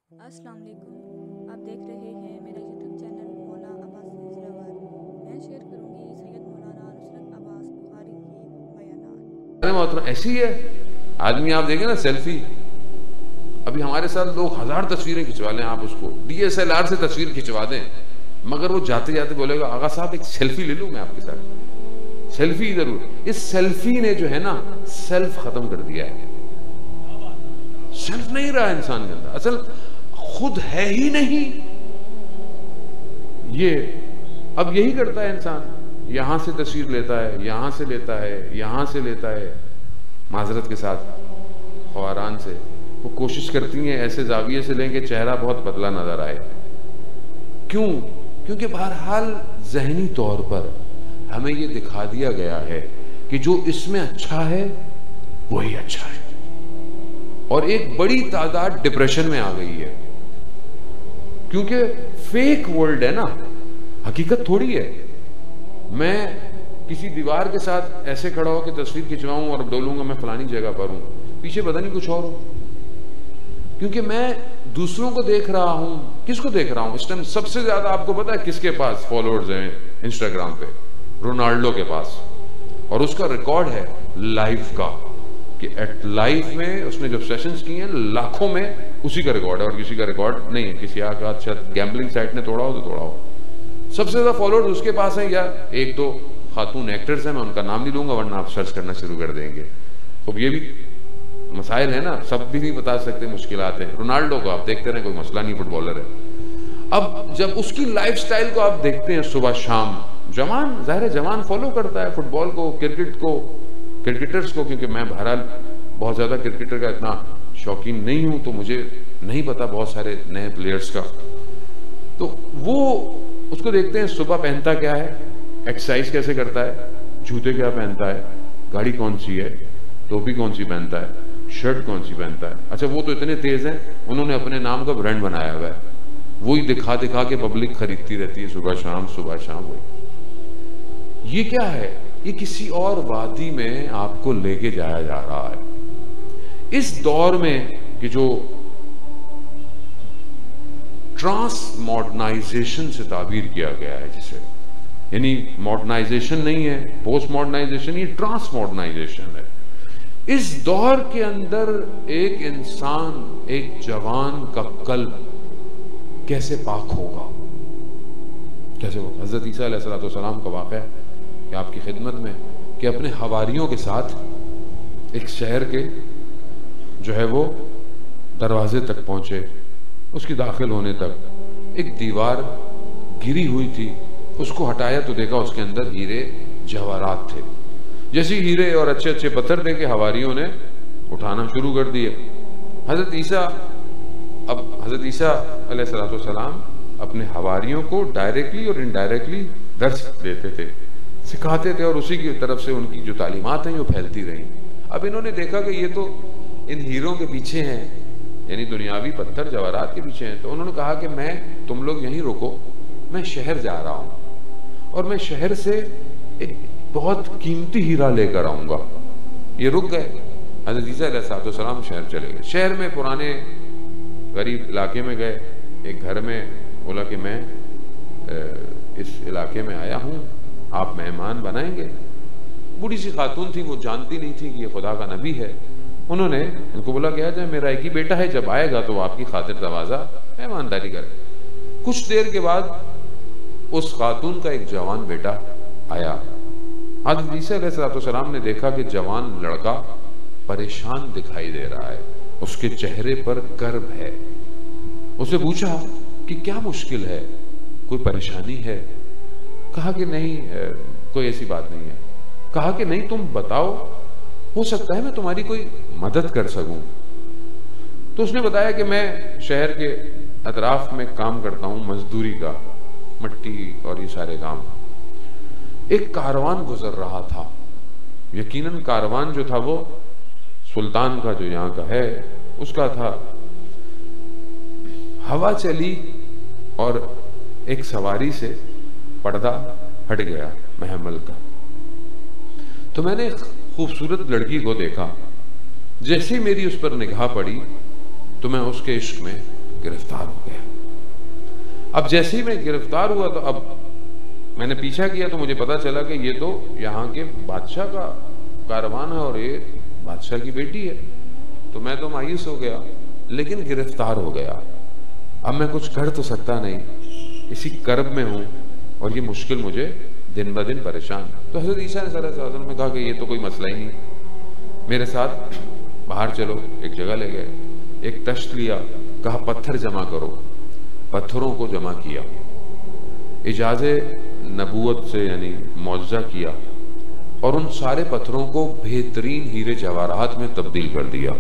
अस्सलाम वालेकुम। आप देख रहे हैं मेरा यूट्यूब चैनल मौला अब्बास सिलसिलावार। मैं शेयर करूंगी सैयद मौलाना नुसरत अब्बास बुखारी की बयानात। मोहतरम ऐसी है आदमी। आप देखें ना सेल्फी, अभी हमारे साथ लोग 1000 तस्वीरें खिंचवा लें, आप उसको DSLR से तस्वीर खिंचवा दें, मगर वो जाते जाते बोलेगा आगा साहब एक सेल्फी ले लूं मैं आपके साथ। सेल्फी जरूर। इस सेल्फी ने जो है ना सेल्फ खत्म कर दिया है। सेल्फ नहीं रहा इंसान के अंदर, असल खुद है ही नहीं। ये अब यही करता है इंसान, यहां से तस्वीर लेता है, यहां से लेता है, यहां से लेता है, माजरत के साथ खवारान से वो कोशिश करती हैं ऐसे जाविये से लें कि चेहरा बहुत पतला नजर आए। क्यों? क्योंकि बहरहाल जहनी तौर पर हमें यह दिखा दिया गया है कि जो इसमें अच्छा है वही अच्छा है, और एक बड़ी तादाद डिप्रेशन में आ गई है क्योंकि फेक वर्ल्ड है ना, हकीकत थोड़ी है। मैं किसी दीवार के साथ ऐसे खड़ा होकर तस्वीर खिंचवाऊं और बोलूंगा मैं फलानी जगह पर हूं, पीछे पता नहीं कुछ और हो, क्योंकि मैं दूसरों को देख रहा हूं। किसको देख रहा हूं इस टाइम? सबसे ज्यादा आपको पता है किसके पास फॉलोअर्स हैं इंस्टाग्राम पे? रोनाल्डो के पास, और उसका रिकॉर्ड है लाइव का कि एट लाइव में उसने जब सेशंस किए हैं लाखों में, उसी का रिकॉर्ड है और किसी का रिकॉर्ड नहीं है। किसी का शायद गैम्बलिंग साइट ने तोड़ा हो तो तोड़ा हो। सबसे ज्यादा फॉलोअर्स उसके पास हैं, या एक दो खातून एक्टर्स हैं, मैं उनका नाम नहीं लूंगा वरना आप सर्च करना शुरू कर देंगे। तो ये भी मसाइल है ना, सब भी नहीं बता सकते, मुश्किलात हैं। रोनाल्डो को आप देखते रहे, कोई मसला नहीं, फुटबॉलर है। अब जब उसकी लाइफस्टाइल को आप देखते हैं सुबह शाम, जवान जाहिर है जवान फॉलो करता है फुटबॉल को, क्रिकेट को, क्रिकेटर्स को, क्योंकि मैं बहरहाल बहुत ज्यादा क्रिकेटर का इतना शौकीन नहीं हूं तो मुझे नहीं पता बहुत सारे नए प्लेयर्स का। तो वो उसको देखते हैं सुबह पहनता क्या है, एक्सरसाइज कैसे करता है, जूते क्या पहनता है, गाड़ी कौन सी है, टोपी कौन सी पहनता है, शर्ट कौन सी पहनता है। अच्छा वो तो इतने तेज हैं, उन्होंने अपने नाम का ब्रांड बनाया हुआ है, वही दिखा दिखा के पब्लिक खरीदती रहती है सुबह शाम सुबह शाम। वही ये क्या है? ये किसी और वादी में आपको लेके जाया जा रहा है। इस दौर में कि जो ट्रांस मॉडर्नाइजेशन से ताबीर किया गया है, जिसे यानी मॉडर्नाइजेशन नहीं है, पोस्ट मॉडर्नाइजेशन, ये ट्रांस मॉडर्नाइजेशन है। इस दौर के अंदर एक इंसान, एक जवान का कल्ब कैसे पाक होगा, कैसे होगा? हजरत ईसा अलैहिस्सलाम का वाक़या कि आपकी खिदमत में कि अपने हवारियों के साथ एक शहर के जो है वो दरवाजे तक पहुंचे, उसकी दाखिल होने तक एक दीवार गिरी हुई थी, उसको हटाया तो देखा उसके अंदर हीरे जवाहरात थे। जैसे हीरे और अच्छे अच्छे पत्थर देके हवारियों ने उठाना शुरू कर दिए। हजरत ईसा अलैहिस्सलाम अपने हवारियों को डायरेक्टली और इनडायरेक्टली दर्स देते थे, सिखाते थे, और उसी की तरफ से उनकी जो तालीमात हैं वो फैलती रही। अब इन्होंने देखा कि ये तो इन हीरों के पीछे हैं, यानी दुनियावी पत्थर जवाहरात के पीछे हैं, तो उन्होंने कहा कि तुम लोग यहीं रुको, मैं शहर जा रहा हूं और मैं शहर से एक बहुत कीमती हीरा लेकर आऊंगा। ये रुक गए। हज़रत ईसा अलैहिस्सलाम शहर चले गए। शहर में पुराने गरीब इलाके में गए, एक घर में बोला कि मैं इस इलाके में आया हूं, आप मेहमान बनाएंगे। बूढ़ी सी खातून थी, वो जानती नहीं थी कि ये खुदा का नबी है। उन्होंने इनको बोला कि जाए, मेरा एक ही बेटा है, जब आएगा तो आपकी खातिर दरवाजा मेहमानदारी करे। कुछ देर के बाद उस खातून का एक जवान बेटा आया। हज़रत ईसा अलैहिस्सलाम ने देखा कि जवान लड़का परेशान दिखाई दे रहा है, उसके चेहरे पर कर्ब है। उससे पूछा कि क्या मुश्किल है, कोई परेशानी है? कहा कि नहीं, कोई ऐसी बात नहीं है। कहा कि नहीं, तुम बताओ, हो सकता है मैं तुम्हारी कोई मदद कर सकूं। तो उसने बताया कि मैं शहर के अतराफ में काम करता हूं, मजदूरी का, मिट्टी और ये सारे काम। एक कारवान गुजर रहा था, यकीनन कारवान जो था वो सुल्तान का, जो यहाँ का है, उसका था। हवा चली और एक सवारी से पर्दा हट गया महमल का। तो मैंने एक खूबसूरत लड़की को देखा, जैसे ही मेरी उस पर निगाह पड़ी तो मैं उसके इश्क में गिरफ्तार हो गया। अब जैसे ही मैं गिरफ्तार हुआ तो अब मैंने पीछा किया तो मुझे पता चला कि ये तो यहाँ के बादशाह का कारवान है और ये बादशाह की बेटी है। तो मैं तो मायूस हो गया, लेकिन गिरफ्तार हो गया। अब मैं कुछ कर तो सकता नहीं, इसी कर्ब में हूं और ये मुश्किल मुझे दिन ब दिन परेशान। तो हज़रत ईसा अलैहिस्सलाम ने कहा कि ये तो कोई मसला ही नहीं, मेरे साथ बाहर चलो। एक जगह ले गए, एक तश्त लिया, कहा पत्थर जमा करो। पत्थरों को जमा किया, इजाज़े नबूवत से यानी मौजज़ा किया और उन सारे पत्थरों को बेहतरीन हीरे जवाहरात में तब्दील कर दिया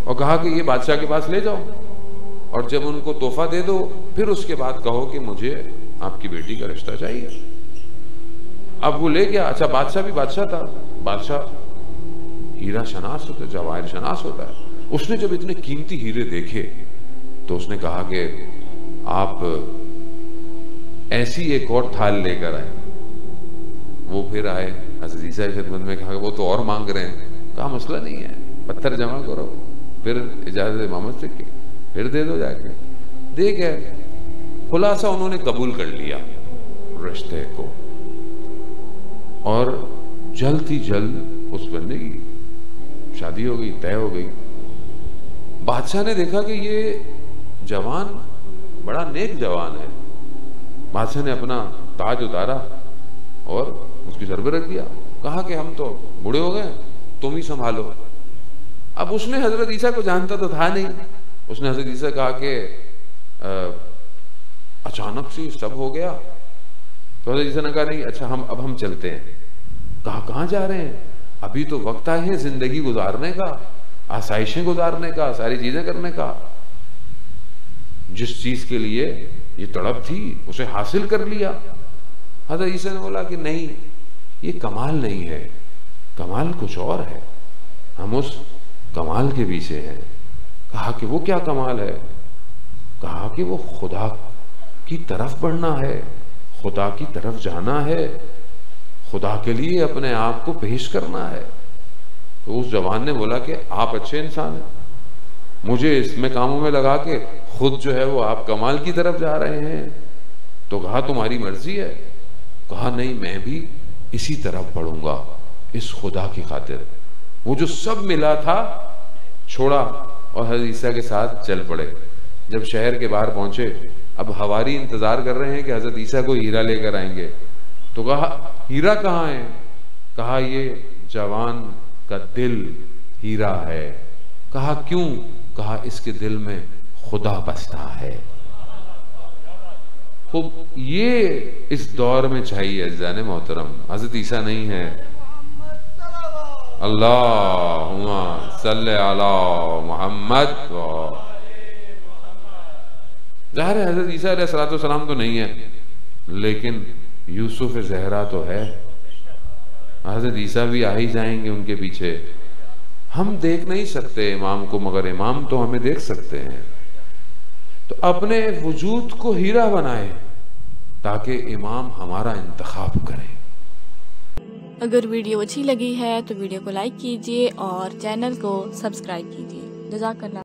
और कहा कि ये बादशाह के पास ले जाओ और जब उनको तोहफा दे दो फिर उसके बाद कहो कि मुझे आपकी बेटी का रिश्ता चाहिए। अब वो ले गया। अच्छा, बादशाह भी बादशाह था, बादशाह हीरा शनास होता है, जवाहिर शनास होता है। उसने जब इतने कीमती हीरे देखे तो उसने कहा कि आप ऐसी एक और थाल लेकर आए। वो फिर आए, हज़रत ईसा की खिदमत में, कहा वो तो और मांग रहे हैं। कहा मसला नहीं है, पत्थर जमा करो। फिर इजाज़त इमामत से की, फिर दे दो जाके। दे गए। खुलासा उन्होंने कबूल कर लिया रिश्ते को और जल्द ही जल्द उस बंदे की शादी हो गई, तय हो गई। बादशाह ने देखा कि ये जवान बड़ा नेक जवान है। बादशाह ने अपना ताज उतारा और उसकी सर पे रख दिया। कहा कि हम तो बूढ़े हो गए, तुम ही संभालो। अब उसने हजरत ईसा को जानता तो था नहीं। उसने हजरत ईसा कहा कि अचानक से सब हो गया। तो हजरत ईसा ने कहा नहीं, अच्छा अब हम चलते हैं। कहा कहाँ जा रहे हैं? अभी तो वक्त आए हैं जिंदगी गुजारने का, आसाइशें गुजारने का, सारी चीजें करने का। जिस चीज के लिए ये तड़प थी उसे हासिल कर लिया। हजरत ईसा ने बोला कि नहीं, ये कमाल नहीं है, कमाल कुछ और है, हम उस कमाल के पीछे हैं। कहा कि वो क्या कमाल है? कहा कि वो खुदा की तरफ बढ़ना है, खुदा की तरफ जाना है, खुदा के लिए अपने आप को पेश करना है। तो उस जवान ने बोला कि आप अच्छे इंसान हैं, मुझे इसमें कामों में लगा के खुद जो है वो आप कमाल की तरफ जा रहे हैं। तो कहा तुम्हारी मर्जी है। कहा नहीं, मैं भी इसी तरफ बढ़ूंगा, इस खुदा की खातिर। वो जो सब मिला था छोड़ा और हज़रत ईसा के साथ चल पड़े। जब शहर के बाहर पहुंचे, अब हवारी इंतजार कर रहे हैं कि हज़रत ईसा को हीरा लेकर आएंगे। तो कहा हीरा कहाँ है? कहा ये जवान का दिल हीरा है। कहा क्यों? कहा इसके दिल में खुदा बसता है। खूब ये इस दौर में चाहिए अज़ीज़ान मोहतरम। हज़रत ईसा नहीं है, अल्लाहुम्मा सल्ले अला मुहम्मद। ज़ाहिर है हज़रत ईसा अलैहिस्सलाम तो नहीं है, लेकिन यूसुफ ज़हरा तो है। हज़रत ईसा भी आ ही जाएंगे उनके पीछे। हम देख नहीं सकते इमाम को, मगर इमाम तो हमें देख सकते हैं। तो अपने वजूद को हीरा बनाए ताकि इमाम हमारा इंतखाब करें। अगर वीडियो अच्छी लगी है तो वीडियो को लाइक कीजिए और चैनल को सब्सक्राइब कीजिए। जज़ाकल्लाह।